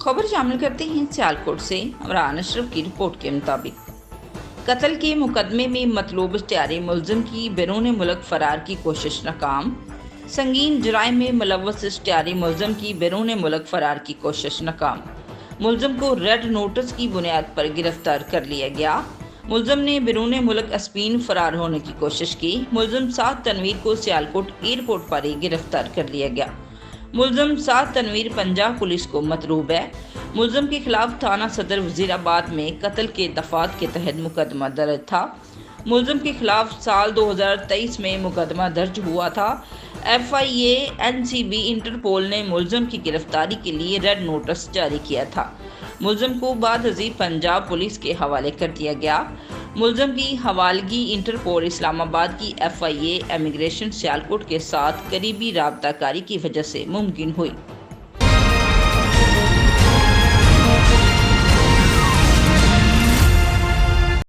खबर शामिल करते हैं सियालकोट से। इमरान अशरफ की रिपोर्ट के मुताबिक कत्ल के मुकदमे में मतलूब इश्तिहारी मुलजिम की बैरून मुल्क फरार की कोशिश नाकाम। संगीन जराइम में मुलव्वस इश्तिहारी मुलजिम की बैरून मुल्क फरार की कोशिश नाकाम। मुलजिम को रेड नोटिस की बुनियाद पर गिरफ्तार कर लिया गया। मुलजिम ने बैरून मुल्क स्पेन फरार होने की कोशिश की। मुलजिम 7 तनवीर को सियालकोट एयरपोर्ट पर ही गिरफ्तार कर लिया गया। मुलजिम 7 तनवीर पंजाब पुलिस को मतलूब है। मुलजिम के खिलाफ थाना सदर वजीराबाद में कत्ल के दफात के तहत मुकदमा दर्ज था। मुलजिम के खिलाफ साल 2023 में मुकदमा दर्ज हुआ था। FIA NCB इंटरपोल ने मुलजिम की गिरफ्तारी के लिए रेड नोटिस जारी किया था। मुलजिम को बाद अजीब पंजाब पुलिस के हवाले कर दिया गया। मुलजिम की हवालगी इंटरपोल इस्लामाबाद की FIA इमिग्रेशन सियालकोट के साथ करीबी राबताकारी की वजह से मुमकिन हुई।